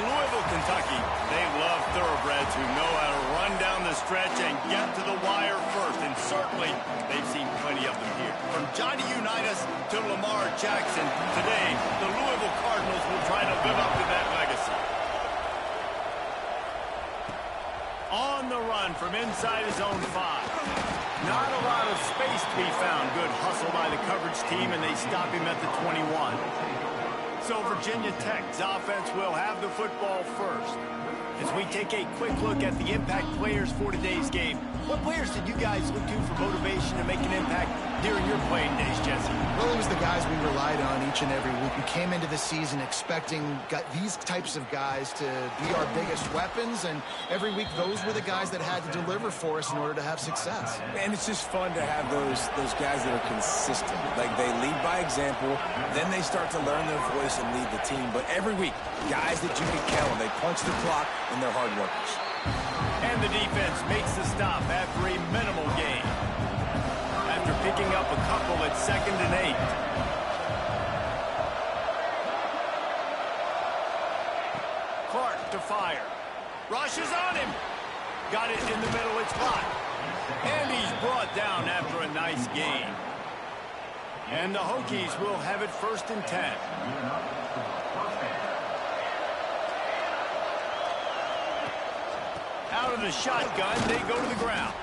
Louisville, Kentucky, they love thoroughbreds who know how to run down the stretch and get to the wire first. And certainly, they've seen plenty of them here. From Johnny Unitas to Lamar Jackson, today, the Louisville Cardinals will try to live up to that legacy. On the run from inside his own 5. Not a lot of space to be found. Good hustle by the coverage team, and they stop him at the 21. So Virginia Tech's offense will have the football first. As we take a quick look at the impact players for today's game, what players did you guys look to for motivation to make an impact during your playing days, Jesse? Well, it was the guys we relied on each and every week. We came into the season expecting these types of guys to be our biggest weapons, and every week those were the guys that had to deliver for us in order to have success. And it's just fun to have those guys that are consistent. Like, they lead by example, then they start to learn their voice and lead the team. But every week, guys that you can count on, they punch the clock, and they're hard workers. And the defense makes the stop after a minimal gain. After picking up a couple at 2nd and 8. Clark to fire. Rushes on him. Got it in the middle, it's caught. And he's brought down after a nice gain. And the Hokies will have it 1st and 10. Out of the shotgun, they go to the ground.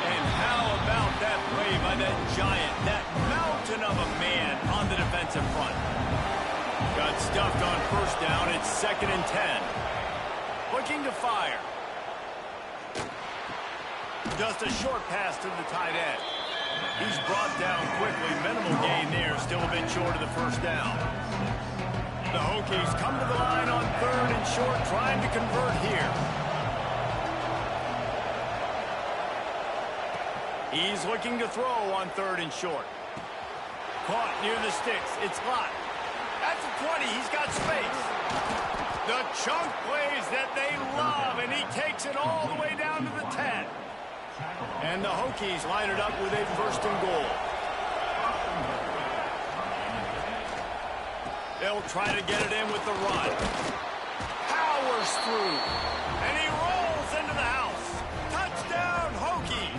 And how about that play by that giant, that mountain of a man on the defensive front? Got stuffed on 1st down. It's 2nd and 10. Looking to fire. Just a short pass to the tight end. He's brought down quickly. Minimal gain there. Still a bit short of the 1st down. The Hokies come to the line on 3rd and short, trying to convert here. He's looking to throw on 3rd and short. Caught near the sticks. It's Lott. At the 20, he's got space. The chunk plays that they love, and he takes it all the way down to the 10. And the Hokies line it up with a 1st and goal. They'll try to get it in with the run. Powers through. And he rolls into the house. Touchdown, Hokies.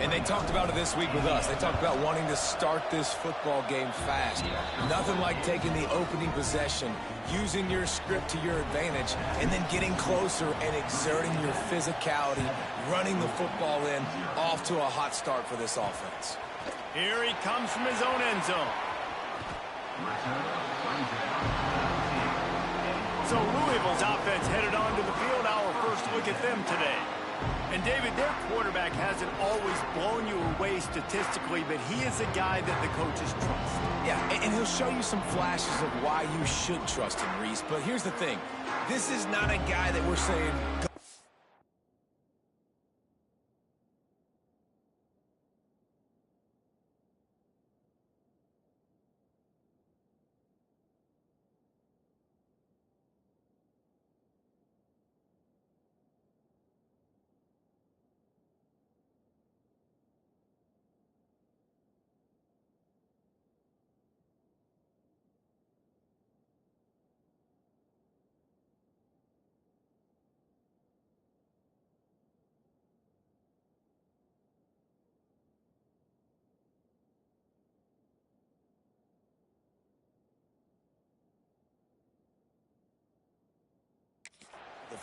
And they talked about it this week with us. They talked about wanting to start this football game fast. Nothing like taking the opening possession, using your script to your advantage, and then getting closer and exerting your physicality, running the football in, off to a hot start for this offense. Here he comes from his own end zone. So Louisville's offense headed onto the field. Our first look at them today. And, David, their quarterback hasn't always blown you away statistically, but he is a guy that the coaches trust. Yeah, and he'll show you some flashes of why you should trust him, Reese. But here's the thing. This is not a guy that we're saying...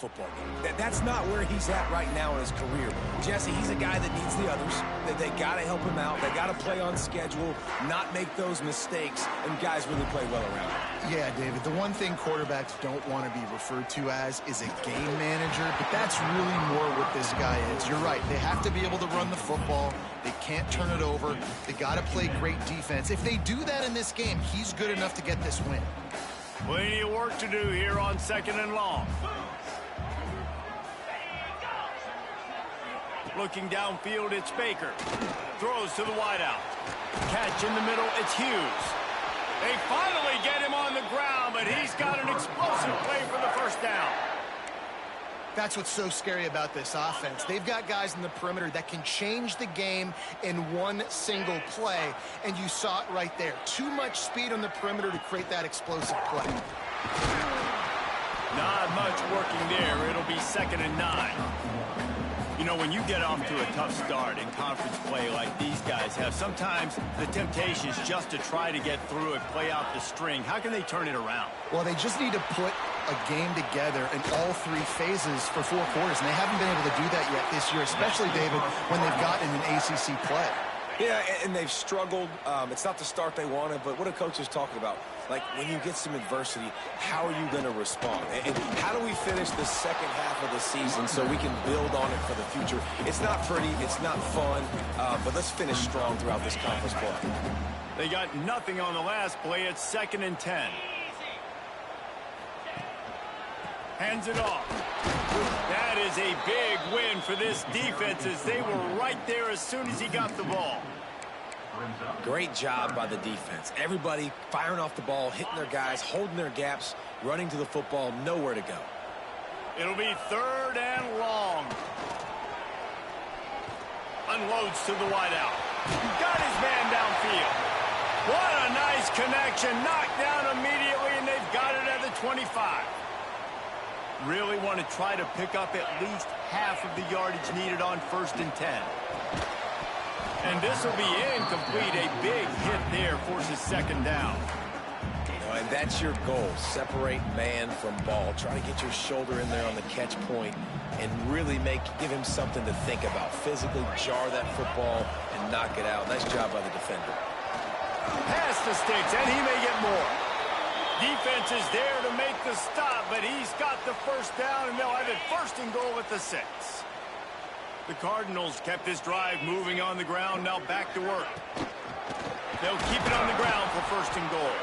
football game. That's not where he's at right now in his career. Jesse, he's a guy that needs the others. They got to help him out. They got to play on schedule, not make those mistakes, and guys really play well around him. Yeah, David, the one thing quarterbacks don't want to be referred to as is a game manager, but that's really more what this guy is. You're right. They have to be able to run the football. They can't turn it over. They got to play great defense. If they do that in this game, he's good enough to get this win. Plenty of work to do here on 2nd and long. Looking downfield, it's Baker. Throws to the wideout. Catch in the middle, it's Hughes. They finally get him on the ground, but he's got an explosive play for the 1st down. That's what's so scary about this offense. They've got guys in the perimeter that can change the game in one single play, and you saw it right there. Too much speed on the perimeter to create that explosive play. Not much working there. It'll be 2nd and 9. You know, when you get off to a tough start in conference play like these guys have, sometimes the temptation is just to try to get through it, play out the string. How can they turn it around? Well, they just need to put a game together in all 3 phases for 4 quarters, and they haven't been able to do that yet this year, especially, David, when they've gotten an ACC play. Yeah, and they've struggled. It's not the start they wanted, but what a coach is talking about. Like, when you get some adversity, how are you going to respond? And how do we finish the second half of the season so we can build on it for the future? It's not pretty, it's not fun, but let's finish strong throughout this conference play. They got nothing on the last play. It's 2nd and 10. Hands it off. That is a big win for this defense as they were right there as soon as he got the ball. Great job by the defense. Everybody firing off the ball, hitting their guys, holding their gaps, running to the football, nowhere to go. It'll be 3rd and long. Unloads to the wideout. Got his man downfield. What a nice connection. Knocked down immediately, and they've got it at the 25. Really want to try to pick up at least half of the yardage needed on 1st and 10. And this will be incomplete. A big hit there forces 2nd down. And that's your goal. Separate man from ball. Try to get your shoulder in there on the catch point and really give him something to think about. Physically jar that football and knock it out. Nice job by the defender. Pass the sticks, and he may get more. Defense is there to make the stop, but he's got the 1st down, and they'll have it 1st and goal at the 6. The Cardinals kept this drive moving on the ground, now back to work. They'll keep it on the ground for 1st and goal.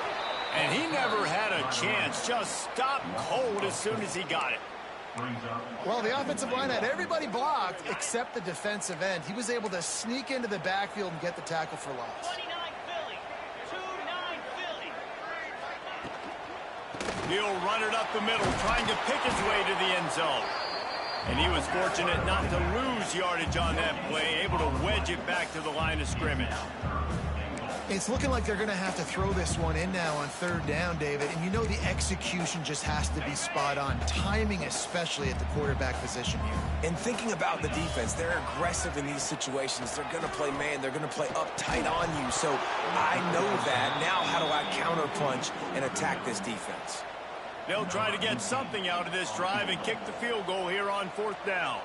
And he never had a chance, just stopped cold as soon as he got it. Well, the offensive line had everybody blocked except the defensive end. He was able to sneak into the backfield and get the tackle for loss. 29 Philly. 2-9 Philly. He'll run it up the middle, trying to pick his way to the end zone. And he was fortunate not to lose yardage on that play, able to wedge it back to the line of scrimmage. It's looking like they're going to have to throw this one in now on 3rd down, David. And you know the execution just has to be spot on. Timing, especially at the quarterback position here. And thinking about the defense, they're aggressive in these situations. They're going to play man. They're going to play up tight on you. So I know that. Now how do I counterpunch and attack this defense? They'll try to get something out of this drive and kick the field goal here on 4th down.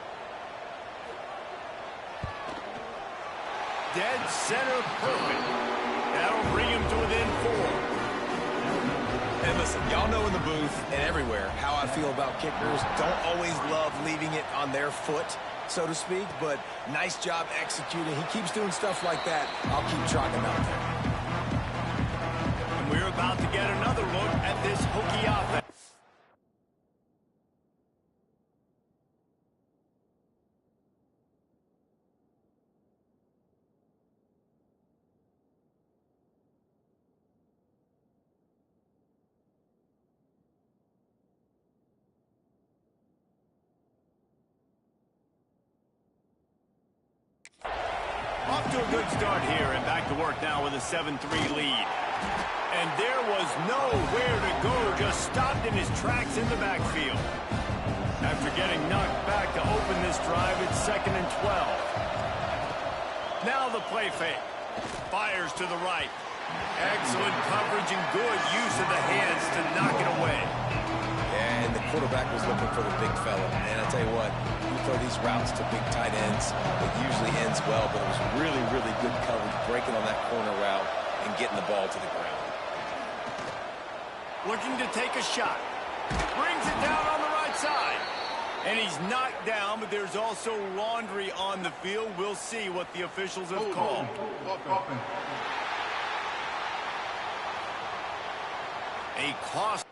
Dead center perfect. That'll bring him to within 4. And listen, y'all know in the booth and everywhere how I feel about kickers. Don't always love leaving it on their foot, so to speak, but nice job executing. He keeps doing stuff like that. I'll keep trotting him out there. And we're about to get another look at this hooky offense. Off to a good start here and back to work now with a 7-3 lead. And there was nowhere to go, just stopped in his tracks in the backfield. After getting knocked back to open this drive, it's 2nd and 12. Now the play fake. Fires to the right. Excellent coverage and good use of the hands to knock it away. And the quarterback was looking for the big fella. And I tell you what, you throw these routes to big tight ends, it usually ends well, but it was really, really good coverage, breaking on that corner route and getting the ball to the ground. Looking to take a shot. Brings it down on the right side. And he's knocked down, but there's also laundry on the field. We'll see what the officials have called. A cost.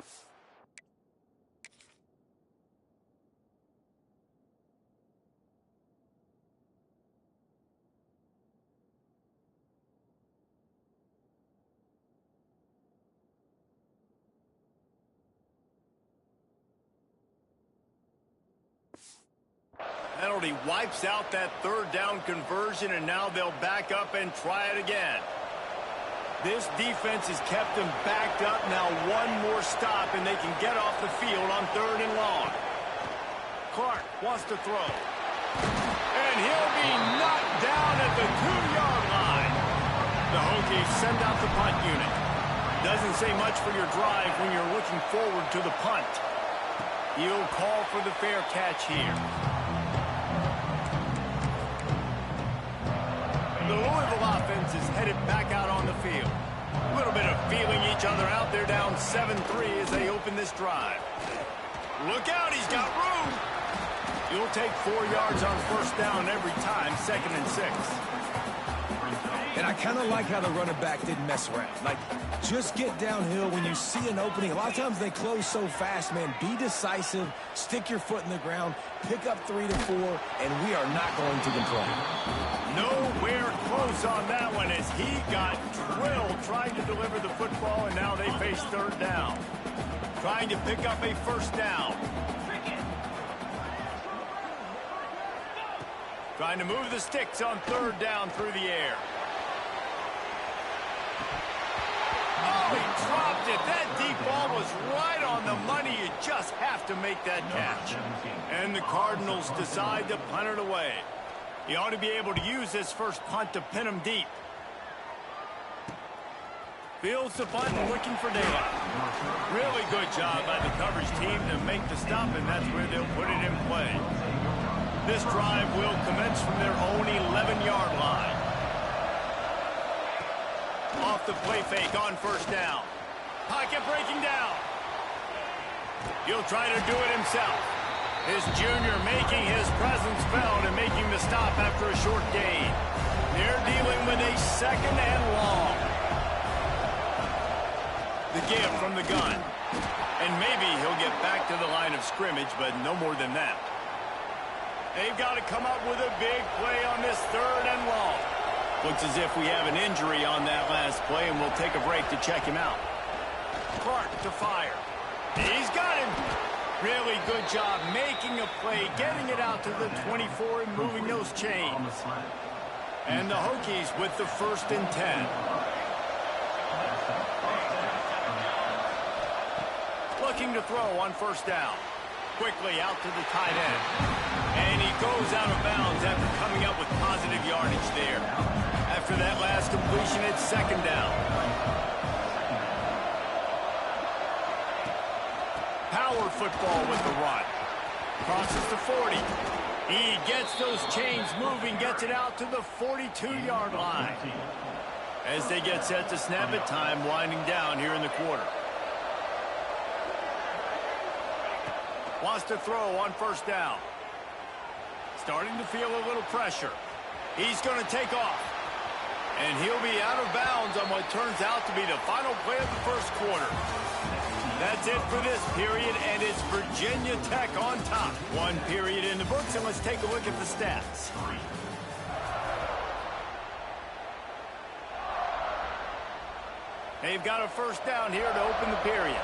Penalty wipes out that 3rd down conversion, and now they'll back up and try it again. This defense has kept them backed up. Now one more stop, and they can get off the field on 3rd and long. Clark wants to throw. And he'll be knocked down at the 2-yard line. The Hokies send out the punt unit. Doesn't say much for your drive when you're looking forward to the punt. He'll call for the fair catch here. The Louisville offense is headed back out on the field. A little bit of feeling each other out. They're down 7-3 as they open this drive. Look out, he's got room. You'll take 4 yards on 1st down every time, 2nd and 6. And I kind of like how the running back didn't mess around. Like, just get downhill when you see an opening. A lot of times they close so fast, man. Be decisive, stick your foot in the ground, pick up 3 to 4, and we are not going to complain. Nowhere close on that one as he got drilled trying to deliver the football, and now they face 3rd down. Trying to pick up a 1st down. Trying to move the sticks on 3rd down through the air. Oh, he dropped it. That deep ball was right on the money. You just have to make that catch. And the Cardinals decide to punt it away. He ought to be able to use this first punt to pin him deep. Fields the punt and looking for daylight. Really good job by the coverage team to make the stop, and that's where they'll put it in play. This drive will commence from their own 11-yard line. Off the play fake on 1st down. Pocket breaking down. He'll try to do it himself. His junior making his presence felt and making the stop after a short gain. They're dealing with a 2nd and long. The give from the gun. And maybe he'll get back to the line of scrimmage, but no more than that. They've got to come up with a big play on this 3rd and long. Looks as if we have an injury on that last play, and we'll take a break to check him out. Clark to fire. He's got him. Really good job making a play, getting it out to the 24 and moving those chains. And the Hokies with the 1st and 10. Looking to throw on 1st down. Quickly out to the tight end. And he goes out of bounds after coming up with positive yardage there. After that last completion, it's 2nd down. Power football with the run. Crosses to 40. He gets those chains moving, gets it out to the 42-yard line. As they get set to snap it, time winding down here in the quarter. Wants to throw on 1st down. Starting to feel a little pressure. He's going to take off. And he'll be out of bounds on what turns out to be the final play of the 1st quarter. That's it for this period, and it's Virginia Tech on top. 1 period in the books, and let's take a look at the stats. They've got a 1st down here to open the period.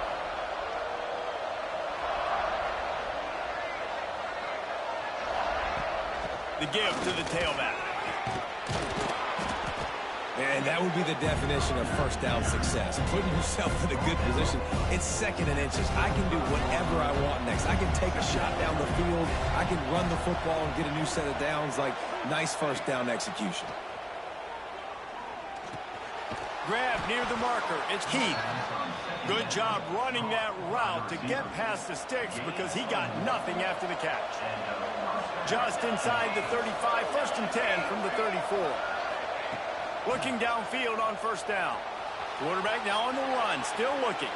The give to the tailback. And that would be the definition of 1st down success. Putting yourself in a good position. It's 2nd and inches. I can do whatever I want next. I can take a shot down the field. I can run the football and get a new set of downs. Like, nice 1st down execution. Grab near the marker. It's Keith. Good job running that route to get past the sticks because he got nothing after the catch. Just inside the 35, 1st and 10 from the 34. Looking downfield on 1st down. Quarterback now on the run, still looking.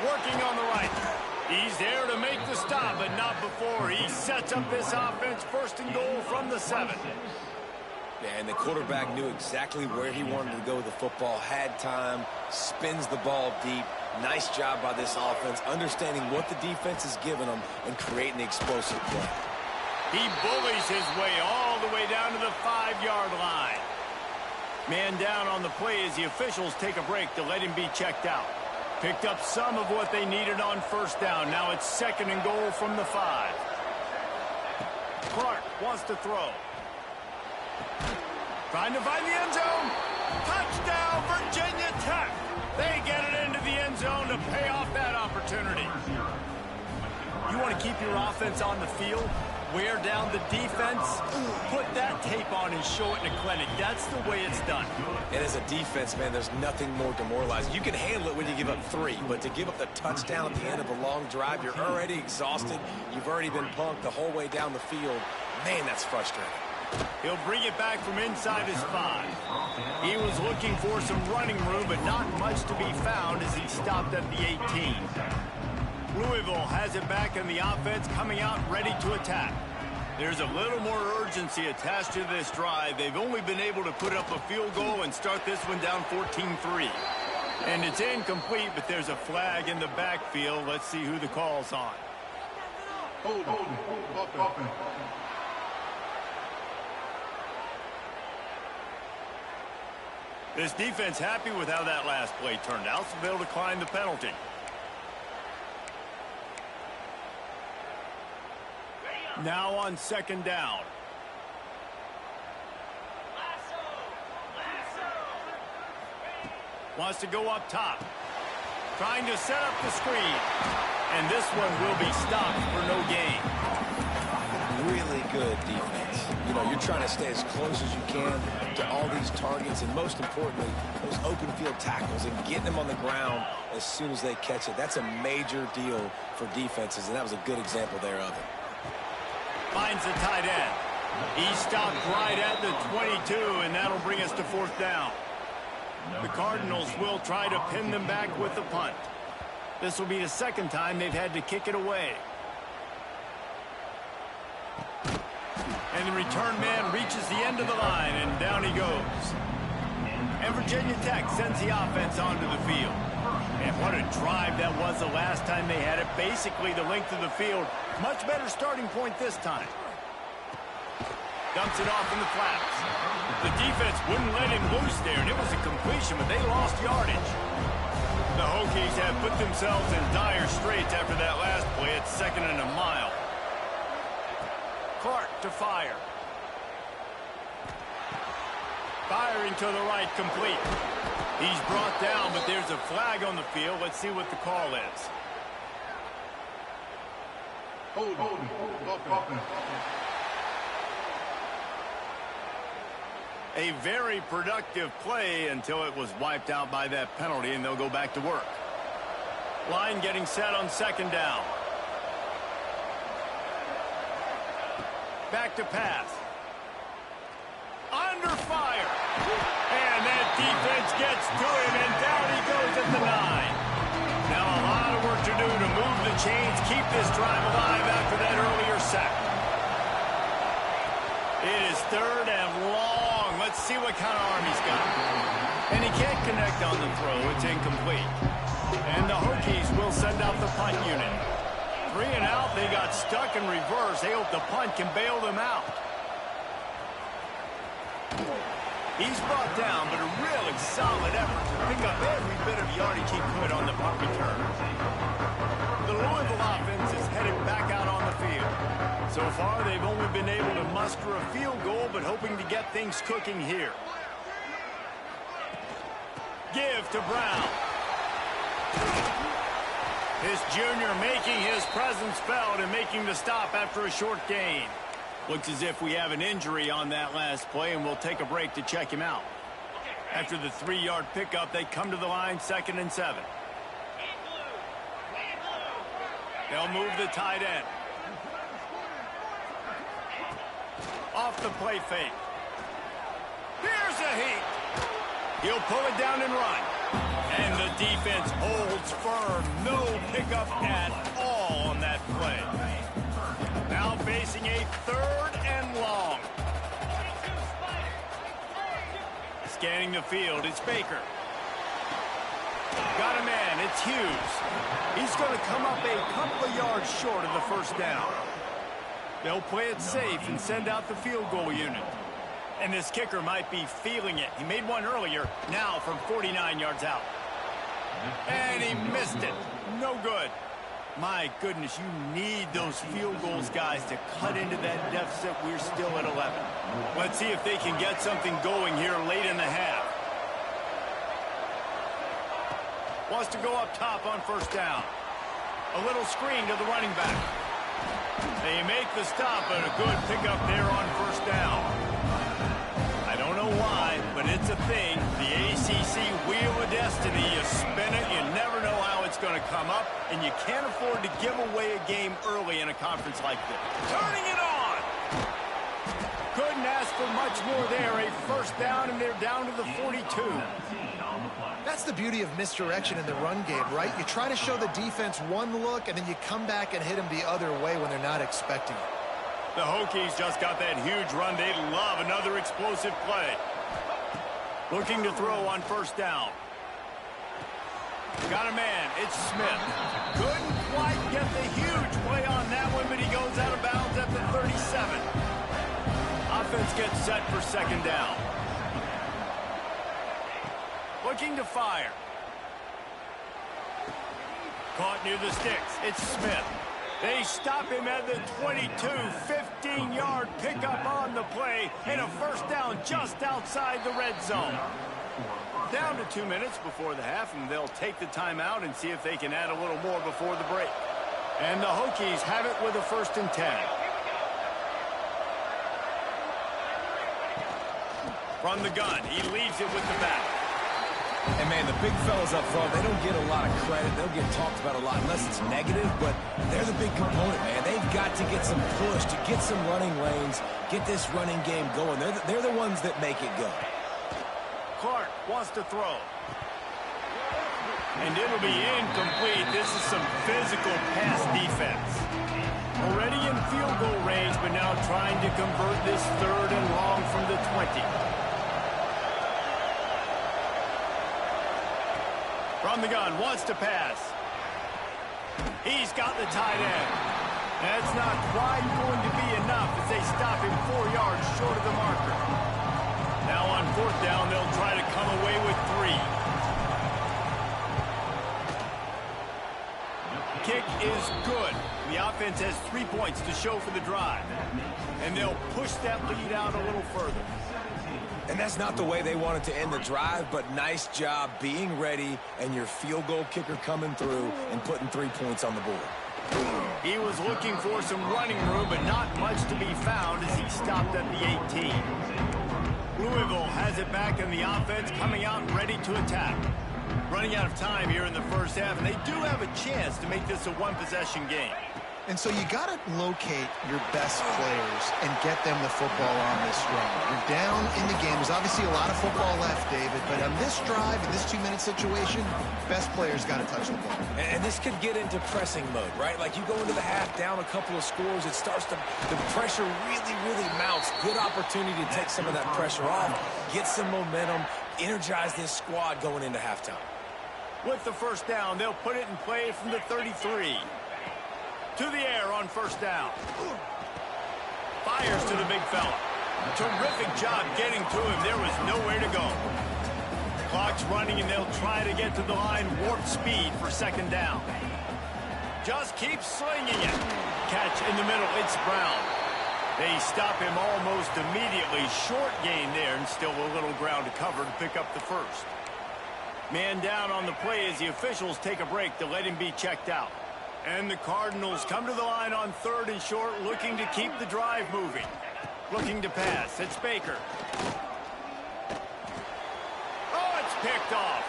Working on the right. He's there to make the stop, but not before. He sets up this offense, 1st and goal from the 7. Yeah, and the quarterback knew exactly where he wanted to go with the football, had time, spins the ball deep. Nice job by this offense, understanding what the defense is giving them and creating the explosive play. He bullies his way all the way down to the 5-yard line. Man down on the play as the officials take a break to let him be checked out. Picked up some of what they needed on 1st down. Now it's 2nd and goal from the 5. Clark wants to throw. Trying to find the end zone. Touchdown, Virginia Tech. They get it into the end zone to pay off that opportunity. You want to keep your offense on the field? Wear down the defense? Put that tape on and show it in a clinic. That's the way it's done. And as a defense, man, there's nothing more demoralizing. You can handle it when you give up 3, but to give up the touchdown at the end of a long drive, you're already exhausted. You've already been punked the whole way down the field. Man, that's frustrating. He'll bring it back from inside his 5. He was looking for some running room, but not much to be found as he stopped at the 18. Louisville has it back in the offense, coming out ready to attack. There's a little more urgency attached to this drive. They've only been able to put up a field goal and start this one down 14-3. And it's incomplete, but there's a flag in the backfield. Let's see who the call's on. Hold. This defense happy with how that last play turned out, so they'll decline the penalty. Now on second down. Wants to go up top. Trying to set up the screen. And this one will be stopped for no gain. Really good defense. You know, you're trying to stay as close as you can to all these targets, and most importantly, those open field tackles and getting them on the ground as soon as they catch it. That's a major deal for defenses, and that was a good example there of it. Finds the tight end. He stopped right at the 22, and that'll bring us to fourth down. The Cardinals will try to pin them back with the punt. This will be the second time they've had to kick it away. And the return man reaches the end of the line, and down he goes. And Virginia Tech sends the offense onto the field. And what a drive that was the last time they had it. Basically the length of the field. Much better starting point this time. Dumps it off in the flats. The defense wouldn't let him loose there, and it was a completion, but they lost yardage. The Hokies have put themselves in dire straits after that last play. It's 2nd and a mile. Clark to fire. Firing to the right, complete. He's brought down, but there's a flag on the field. Let's see what the call is. Hold. A very productive play until it was wiped out by that penalty, and they'll go back to work. Line getting set on second down. Back to pass. Under fire. And that defense gets to him, and down he goes at the 9. Now a lot of work to do to move the chains, keep this drive alive after that earlier sack. It is 3rd and long. Let's see what kind of arm he's got. And he can't connect on the throw. It's incomplete. And the Hokies will send out the punt unit. 3 and out. They got stuck in reverse. They hope the punt can bail them out. He's brought down, but a really solid effort to pick up every bit of yardage he could on the punt return. The Louisville offense is headed back out on the field. So far, they've only been able to muster a field goal, but hoping to get things cooking here. Give to Brown. His junior making his presence felt and making the stop after a short gain. Looks as if we have an injury on that last play, and we'll take a break to check him out. After the 3-yard pickup, they come to the line, 2nd and 7. They'll move the tight end. Off the play fake. Here's a heat. He'll pull it down and run. And the defense holds firm. No pickup at all on that play. Now facing a 3rd and long. Scanning the field, it's Baker. Got a man, it's Hughes. He's going to come up a couple of yards short of the first down. They'll play it safe and send out the field goal unit. And this kicker might be feeling it. He made one earlier, now from 49 yards out. And he missed it. No good. My goodness, you need those field goals, guys, to cut into that deficit. We're still at 11. Let's see if they can get something going here late in the half. Wants to go up top on first down. A little screen to the running back. They make the stop, and a good pickup there on first down. I don't know why, but it's a thing. The ACC Wheel of Destiny. You spin it, you never know how it's going to come up, and you can't afford to give away a game early in a conference like this. Turning it on! Couldn't ask for much more there. A first down, and they're down to the 42. That's the beauty of misdirection in the run game, right? You try to show the defense one look, and then you come back and hit them the other way when they're not expecting it. The Hokies just got that huge run. They love another explosive play. Looking to throw on first down. Got a man. It's Smith. Couldn't quite get the huge play on that one, but he goes out of bounds at the 37. Offense gets set for second down. Looking to fire. Caught near the sticks. It's Smith. They stop him at the 22. 15-yard pickup on the play, and a first down just outside the red zone. Down to 2 minutes before the half, and they'll take the timeout and see if they can add a little more before the break. And the Hokies have it with a 1st and 10. From the gun, he leaves it with the back. And, man, the big fellas up front, they don't get a lot of credit. They'll get talked about a lot unless it's negative, but they're the big component, man. They've got to get some push, to get some running lanes, get this running game going. They're the ones that make it go. Clark wants to throw. And it'll be incomplete. This is some physical pass defense. Already in field goal range, but now trying to convert this 3rd and long from the 20. From the gun, wants to pass. He's got the tight end. That's not quite going to be enough as they stop him 4 yards short of the marker. Now on 4th down, they'll try to come away with 3. Kick is good. The offense has 3 points to show for the drive. And they'll push that lead out a little further. And that's not the way they wanted to end the drive, but nice job being ready and your field goal kicker coming through and putting 3 points on the board. He was looking for some running room, but not much to be found as he stopped at the 18. Louisville has it back in the offense, coming out ready to attack. Running out of time here in the first half, and they do have a chance to make this a one-possession game. And so you got to locate your best players and get them the football on this run. You're down in the game. There's obviously a lot of football left, David, but on this drive, in this 2-minute situation, best players got to touch the ball. And this could get into pressing mode, right? Like you go into the half down a couple of scores, it starts to, the pressure really mounts. Good opportunity to take some of that pressure off, get some momentum, energize this squad going into halftime. With the first down, they'll put it in play from the 33. To the air on first down. Fires to the big fella. Terrific job getting to him. There was nowhere to go. Clock's running, and they'll try to get to the line warp speed for second down. Just keep slinging it. Catch in the middle. It's Brown. They stop him almost immediately. Short gain there, and still a little ground to cover to pick up the first. Man down on the play as the officials take a break to let him be checked out. And the Cardinals come to the line on 3rd and short, looking to keep the drive moving. Looking to pass. It's Baker. Oh, it's picked off.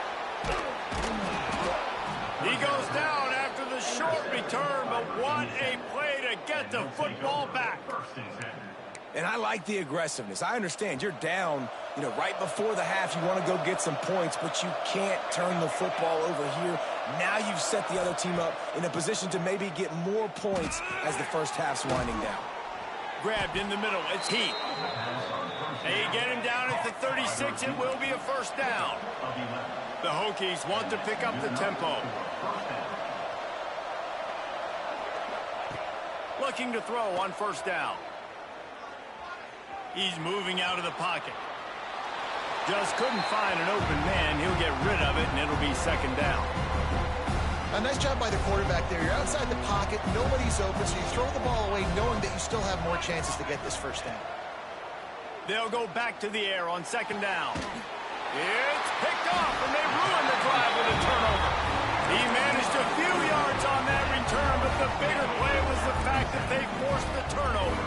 He goes down after the short return, but what a play to get the football back. And I like the aggressiveness. I understand you're down, right before the half. You want to go get some points, but you can't turn the football over here. Now you've set the other team up in a position to maybe get more points as the first half's winding down. Grabbed in the middle. It's Heath. They get him down at the 36. It will be a first down. The Hokies want to pick up the tempo. Looking to throw on first down. He's moving out of the pocket. Just couldn't find an open man. He'll get rid of it, and it'll be second down. A nice job by the quarterback there. You're outside the pocket. Nobody's open, so you throw the ball away knowing that you still have more chances to get this first down. They'll go back to the air on second down. It's picked off, and they ruin the drive with a turnover. He managed a few yards on that return, but the bigger play was the fact that they forced the turnover.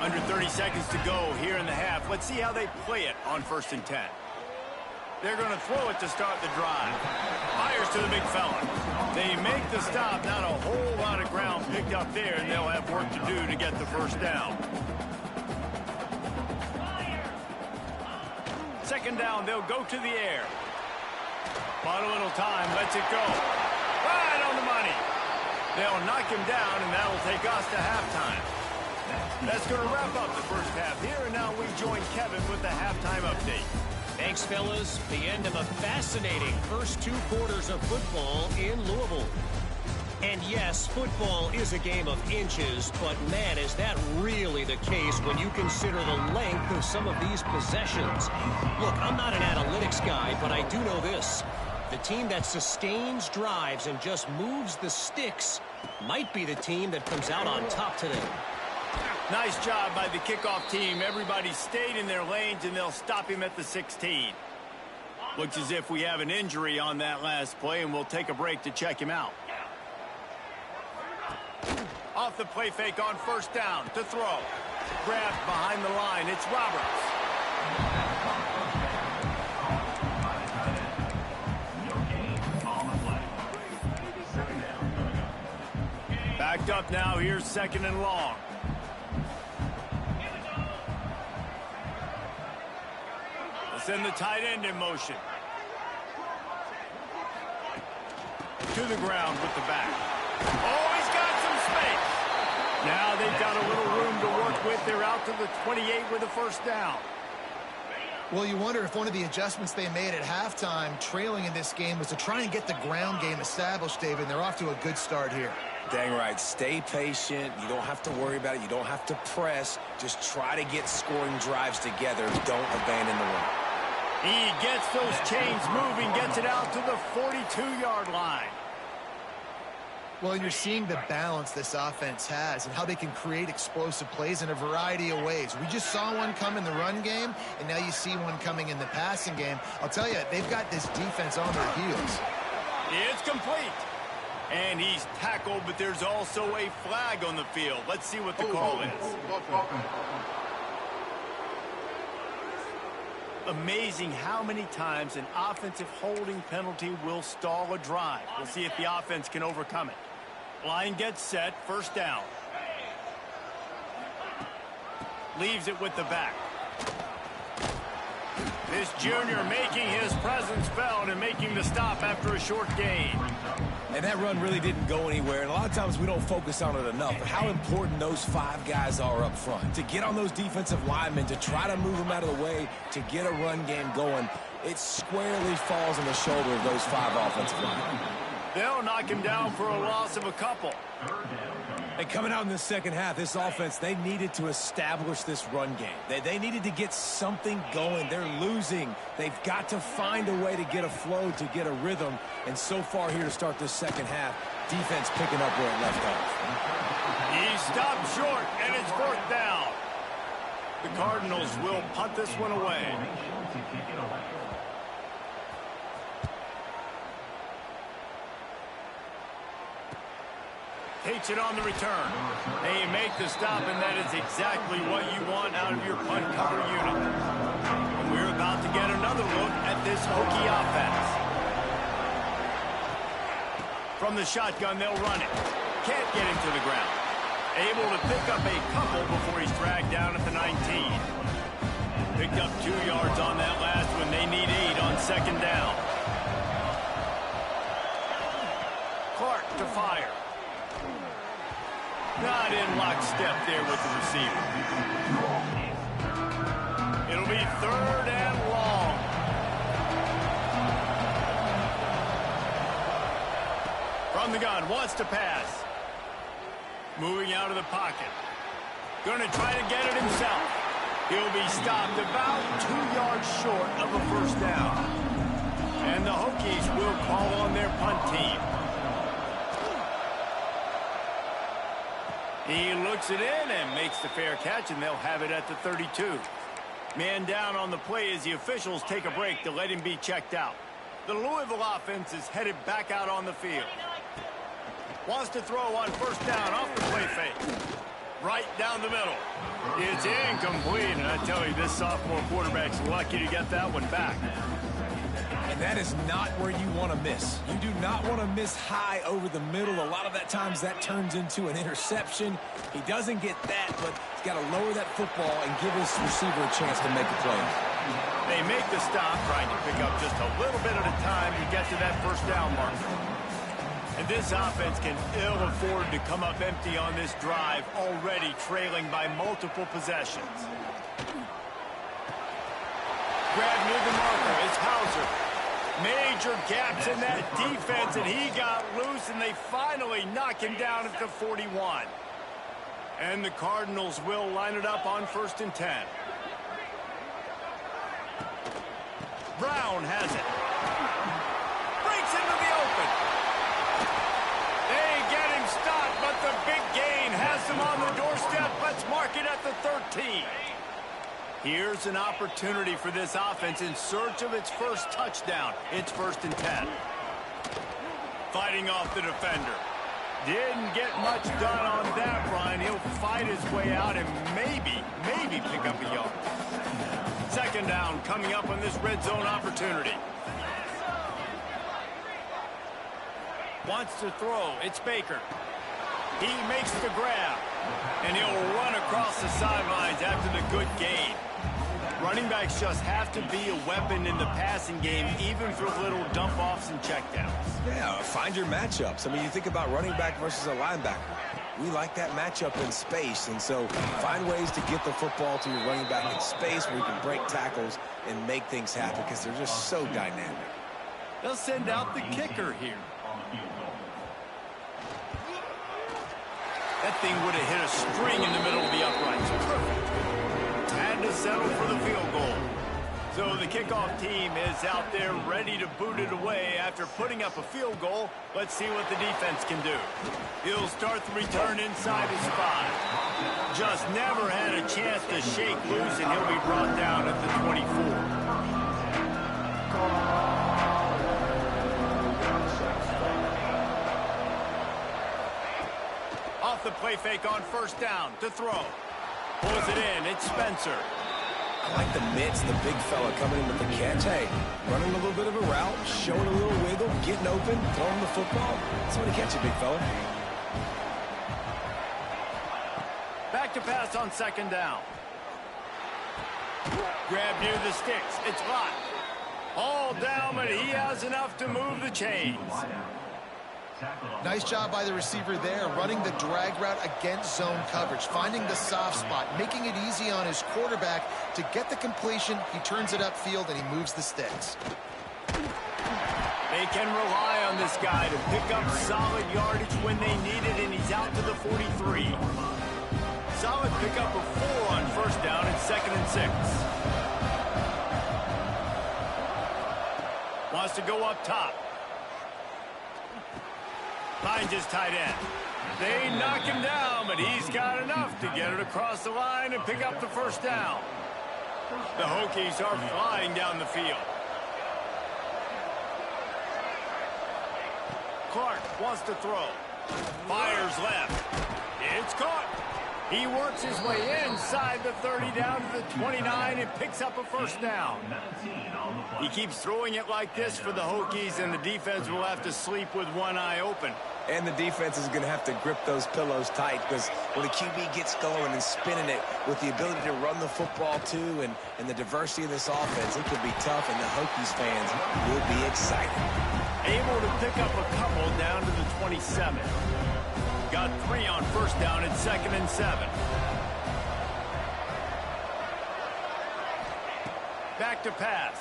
Under 30 seconds to go here in the half. Let's see how they play it on 1st and 10. They're going to throw it to start the drive. Fires to the big fella. They make the stop. Not a whole lot of ground picked up there, and they'll have work to do to get the first down. 2nd down, they'll go to the air. Bought a little time, lets it go. Right on the money. They'll knock him down, and that'll take us to halftime. That's going to wrap up the first half here, and now we join Kevin with the halftime update. Thanks, fellas. The end of a fascinating first 2 quarters of football in Louisville. And yes, football is a game of inches, but man, is that really the case when you consider the length of some of these possessions. Look, I'm not an analytics guy, but I do know this. The team that sustains drives and just moves the sticks might be the team that comes out on top today. Nice job by the kickoff team. Everybody stayed in their lanes, and they'll stop him at the 16. Looks as if we have an injury on that last play, and we'll take a break to check him out. Off the play fake on 1st down to throw. Grabbed behind the line. It's Roberts. Backed up now. Here's 2nd and long. Send the tight end in motion. To the ground with the back. Oh, he's got some space. Now they've got a little room to work with. They're out to the 28 with a 1st down. Well, you wonder if one of the adjustments they made at halftime, trailing in this game, was to try and get the ground game established, David. And they're off to a good start here. Dang right. Stay patient. You don't have to worry about it. You don't have to press. Just try to get scoring drives together. Don't abandon the run. He gets those chains moving, gets it out to the 42-yard line. Well, and you're seeing the balance this offense has and how they can create explosive plays in a variety of ways. We just saw one come in the run game, and now you see one coming in the passing game. I'll tell you, they've got this defense on their heels. It's complete. And he's tackled, but there's also a flag on the field. Let's see what the call is. Amazing how many times an offensive holding penalty will stall a drive. We'll see if the offense can overcome it. Line gets set, 1st down. Leaves it with the back. This junior making his presence felt and making the stop after a short gain. And that run really didn't go anywhere, and a lot of times we don't focus on it enough, but how important those 5 guys are up front. To get on those defensive linemen, to try to move them out of the way, to get a run game going, it squarely falls on the shoulder of those 5 offensive linemen. They'll knock him down for a loss of a couple. And coming out in the second half, this offense, they needed to establish this run game. They needed to get something going. They're losing. They've got to find a way to get a flow, to get a rhythm. And so far here to start this second half, defense picking up where it left off. He stopped short, and it's 4th down. The Cardinals will punt this one away. Takes it on the return. They make the stop, and that is exactly what you want out of your punt cover unit. And we're about to get another look at this Hokie offense. From the shotgun, they'll run it. Can't get him to the ground. Able to pick up a couple before he's dragged down at the 19. Picked up 2 yards on that last one. They need 8 on 2nd down. Clark to fire. Not in lockstep there with the receiver. It'll be 3rd and long. From the gun, wants to pass. Moving out of the pocket. Going to try to get it himself. He'll be stopped about 2 yards short of a 1st down. And the Hokies will call on their punt team. He looks it in and makes the fair catch, and they'll have it at the 32. Man down on the play as the officials take a break to let him be checked out. The Louisville offense is headed back out on the field. Wants to throw on first down off the play fake. Right down the middle. It's incomplete, and I tell you, this sophomore quarterback's lucky to get that one back. And that is not where you want to miss. You do not want to miss high over the middle. A lot of that times that turns into an interception. He doesn't get that, but he's got to lower that football and give his receiver a chance to make a play. They make the stop, trying to pick up just a little bit at a time to get to that first down mark. And this offense can ill afford to come up empty on this drive, already trailing by multiple possessions. Grab near the marker. It's Hauser. Major gaps in that defense, and he got loose, and they finally knock him down at the 41. And the Cardinals will line it up on 1st and 10. Brown has it. Breaks into the open. They get him stopped, but the big gain has him on the doorstep. Let's mark it at the 13. Here's an opportunity for this offense in search of its first touchdown. It's 1st and 10. Fighting off the defender. Didn't get much done on that run. He'll fight his way out and maybe pick up a yard. 2nd down coming up on this red zone opportunity. Wants to throw. It's Baker. He makes the grab. And he'll run across the sidelines after the good gain. Running backs just have to be a weapon in the passing game, even for little dump-offs and checkdowns. Yeah, find your matchups. I mean, you think about running back versus a linebacker. We like that matchup in space, and so find ways to get the football to your running back in space where you can break tackles and make things happen because they're just so dynamic. They'll send out the kicker here. That thing would have hit a string in the middle of the uprights. Perfect. Had to settle for the field goal. So the kickoff team is out there ready to boot it away after putting up a field goal. Let's see what the defense can do. He'll start the return inside his 5. Just never had a chance to shake loose, and he'll be brought down at the 24. Off the play fake on first down to throw. Pulls it in. It's Spencer. I like the mitts, the big fella coming in with the catch. Hey, running a little bit of a route, showing a little wiggle, getting open, throwing the football. That's what he catch you, big fella. Back to pass on 2nd down. Grab near the sticks. It's Lott. All down, but he has enough to move the chains. Nice job by the receiver there, running the drag route against zone coverage, finding the soft spot, making it easy on his quarterback to get the completion. He turns it upfield, and he moves the sticks. They can rely on this guy to pick up solid yardage when they need it, and he's out to the 43. Solid pickup of 4 on first down and 2nd and 6. Wants to go up top. Finds his tight end. They knock him down, but he's got enough to get it across the line and pick up the first down. The Hokies are flying down the field. Clark wants to throw. Fires left. It's caught. He works his way inside the 30 down to the 29 and picks up a first down. He keeps throwing it like this for the Hokies, and the defense will have to sleep with one eye open. And the defense is going to have to grip those pillows tight because when the QB gets going and spinning it with the ability to run the football too and the diversity of this offense, it could be tough, and the Hokies fans will be excited. Able to pick up a couple down to the 27. Got 3 on first down at 2nd and 7. Back to pass.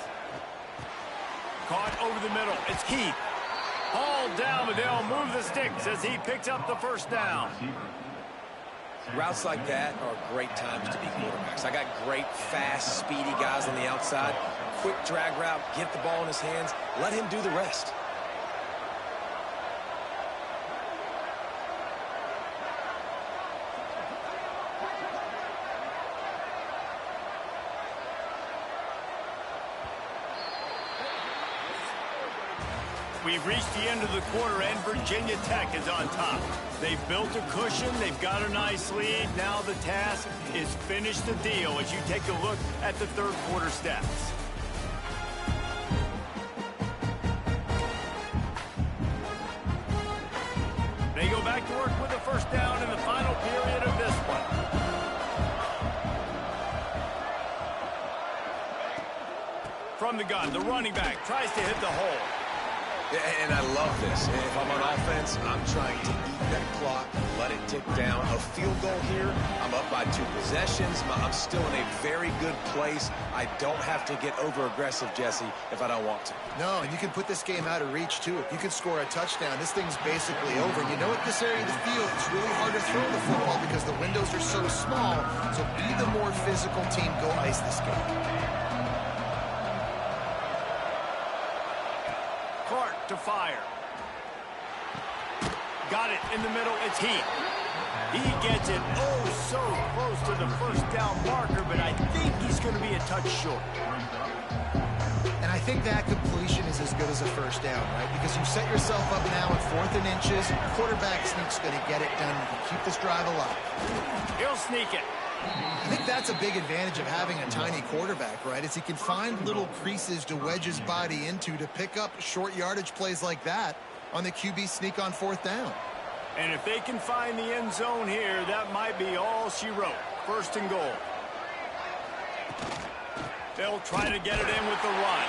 Caught over the middle. It's Keith. Hauled down, but they'll move the sticks as he picks up the first down. Routes like that are great times to be quarterbacks. I got great, fast, speedy guys on the outside. Quick drag route, get the ball in his hands, let him do the rest. We've reached the end of the quarter, and Virginia Tech is on top. They've built a cushion. They've got a nice lead. Now the task is finish the deal as you take a look at the third quarter stats. They go back to work with a first down in the final period of this one. From the gun, the running back tries to hit the hole. And I love this. If I'm on offense, I'm trying to eat that clock, let it tick down. A field goal here, I'm up by 2 possessions. I'm still in a very good place. I don't have to get over-aggressive, Jesse, if I don't want to. No, and you can put this game out of reach, too. If you can score a touchdown, this thing's basically over. You know, at this area of the field, it's really hard to throw the football because the windows are so small. So be the more physical team. Go ice this game. To fire. Got it in the middle. It's Heat. He gets it so close to the first down marker, but I think he's going to be a touch short. And I think that completion is as good as a first down, right? Because you set yourself up now at 4th and inches. Quarterback sneak's going to get it done. You can keep this drive alive. He'll sneak it. I think that's a big advantage of having a tiny quarterback, right? Is he can find little creases to wedge his body into to pick up short yardage plays like that on the QB sneak on 4th down. And if they can find the end zone here, that might be all she wrote. 1st and goal. They'll try to get it in with the run.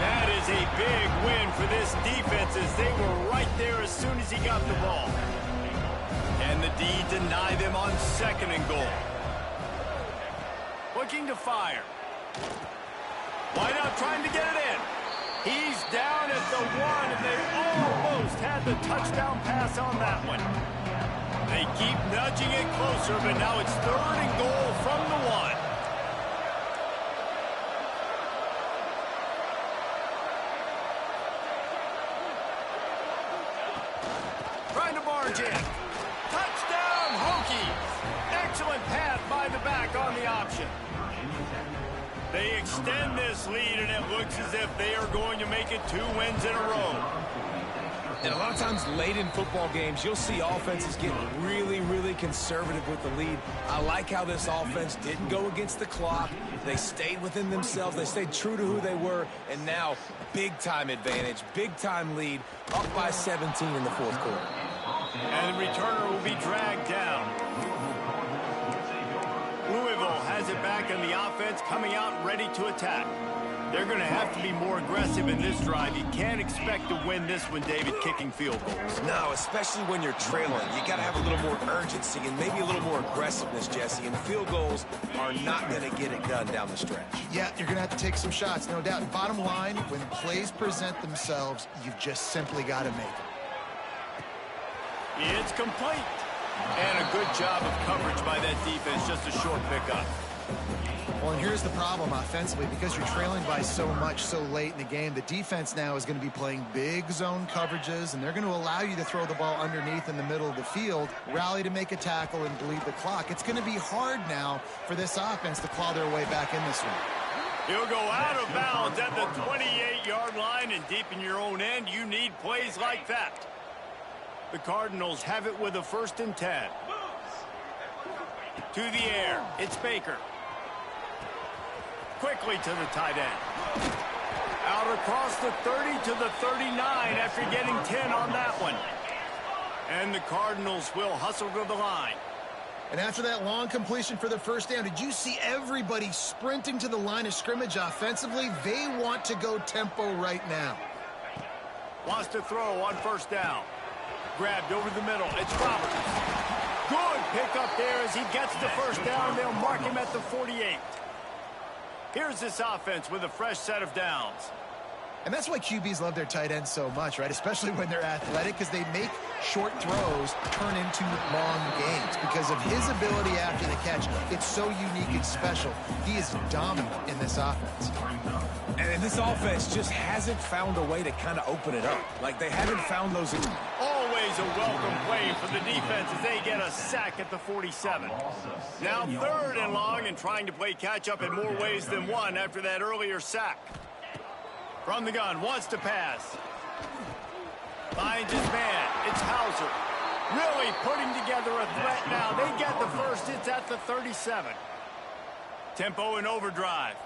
That is a big win for this defense as they were right there as soon as he got the ball. And the D deny them on 2nd and goal. Looking to fire. Wideout trying to get it in. He's down at the 1, and they almost had the touchdown pass on that one. They keep nudging it closer, but now it's 3rd and goal from the 1. Trying to barge in. Touchdown, Hokies. Excellent pass by the back on the option. They extend this lead, and it looks as if they are going to make it 2 wins in a row. And a lot of times late in football games, you'll see offenses get really, really conservative with the lead. I like how this offense didn't go against the clock. They stayed within themselves. They stayed true to who they were. And now, big-time advantage, big-time lead, up by 17 in the 4th quarter. And the returner will be dragged down. Louisville has it back, and the offense coming out ready to attack. They're going to have to be more aggressive in this drive. You can't expect to win this one, David, kicking field goals. No, especially when you're trailing. You got to have a little more urgency and maybe a little more aggressiveness, Jesse. And field goals are not going to get it done down the stretch. Yeah, you're going to have to take some shots, no doubt. Bottom line, when plays present themselves, you've just simply got to make them. It's complete. And a good job of coverage by that defense. Just a short pickup. Well, and here's the problem offensively. Because you're trailing by so much so late in the game, the defense now is going to be playing big zone coverages, and they're going to allow you to throw the ball underneath in the middle of the field, rally to make a tackle, and bleed the clock. It's going to be hard now for this offense to claw their way back in this one. He'll go out of bounds at the 28-yard line, and deep in your own end, you need plays like that. The Cardinals have it with a 1st and 10. To the air, it's Baker. Quickly to the tight end. Out across the 30 to the 39 after getting 10 on that one. And the Cardinals will hustle to the line. And after that long completion for the first down, did you see everybody sprinting to the line of scrimmage offensively? They want to go tempo right now. Wants to throw on 1st down. Grabbed over the middle. It's Roberts. Good pickup there as he gets the 1st down. They'll mark him at the 48. Here's this offense with a fresh set of downs. And that's why QBs love their tight ends so much, right? Especially when they're athletic, because they make short throws turn into long games. Because of his ability after the catch, it's so unique and special. He is dominant in this offense. And this offense just hasn't found a way to kind of open it up. Like, they haven't found those. Always a welcome play for the defense as they get a sack at the 47. Now 3rd and long and trying to play catch-up in more ways than one after that earlier sack. From the gun, wants to pass. Finds his man. It's Hauser. Really putting together a threat now. They get the first. It's at the 37. Tempo and overdrive.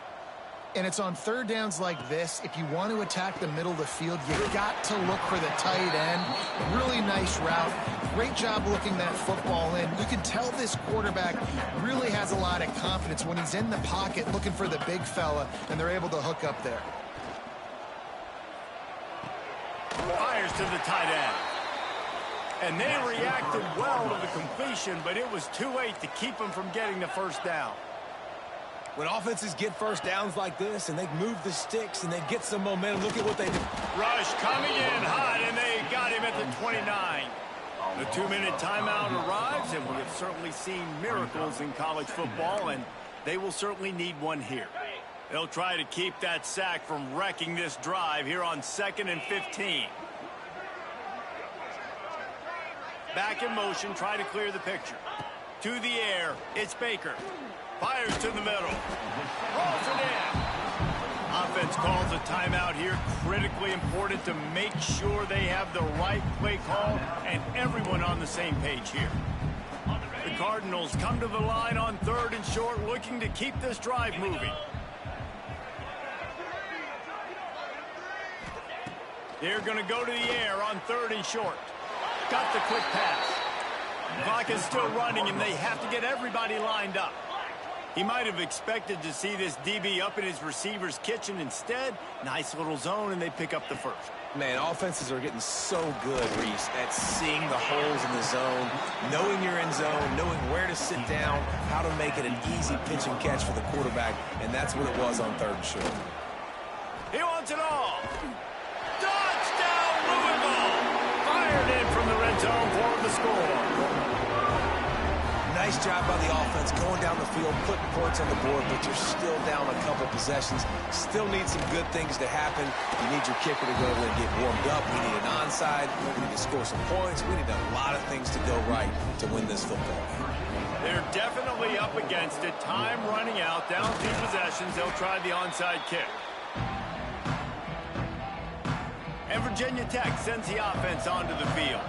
And it's on third downs like this. If you want to attack the middle of the field, you got to look for the tight end. Really nice route. Great job looking that football in. You can tell this quarterback really has a lot of confidence when he's in the pocket looking for the big fella, and they're able to hook up there. Fires to the tight end. And they reacted well to the completion, but it was too late to keep them from getting the first down. When offenses get first downs like this and they move the sticks and they get some momentum, look at what they do. Rush coming in hot, and they got him at the 29. The 2-minute timeout arrives, and we have certainly seen miracles in college football, and they will certainly need one here. They'll try to keep that sack from wrecking this drive here on 2nd and 15. Back in motion, try to clear the picture. To the air, it's Baker. Fires to the middle. Rolls it in. Offense calls a timeout here. Critically important to make sure they have the right play call and everyone on the same page here. The Cardinals come to the line on 3rd and short, looking to keep this drive moving. They're going to go to the air on 3rd and short. Got the quick pass. The clock is still running, and they have to get everybody lined up. He might have expected to see this DB up in his receiver's kitchen. Instead, nice little zone, and they pick up the first. Man, offenses are getting so good, Reese, at seeing the holes in the zone, knowing you're in zone, knowing where to sit down, how to make it an easy pitch and catch for the quarterback, and that's what it was on 3rd and short. He wants it all. Touchdown, Louisville! Fired in from the red zone for the score. Nice job by the offense going down the field, putting points on the board, but you're still down a couple possessions. Still need some good things to happen. You need your kicker to go over and get warmed up. We need an onside. We need to score some points. We need a lot of things to go right to win this football game. They're definitely up against it. Time running out. Down 2 possessions. They'll try the onside kick. And Virginia Tech sends the offense onto the field.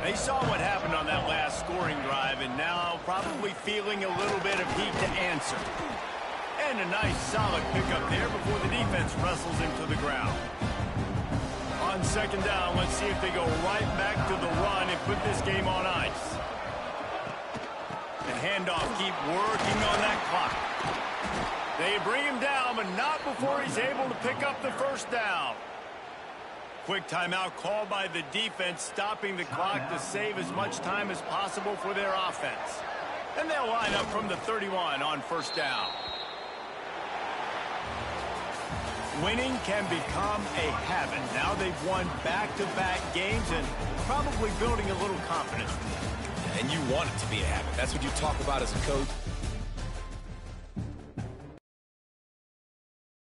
They saw what happened on that last scoring drive, and now probably feeling a little bit of heat to answer. And a nice solid pickup there before the defense wrestles him to the ground. On 2nd down, let's see if they go right back to the run and put this game on ice. The handoff, keep working on that clock. They bring him down, but not before he's able to pick up the first down. Quick timeout called by the defense, stopping the clock to save as much time as possible for their offense. And they'll line up from the 31 on 1st down. Winning can become a habit. Now they've won back-to-back games and probably building a little confidence. And you want it to be a habit. That's what you talk about as a coach.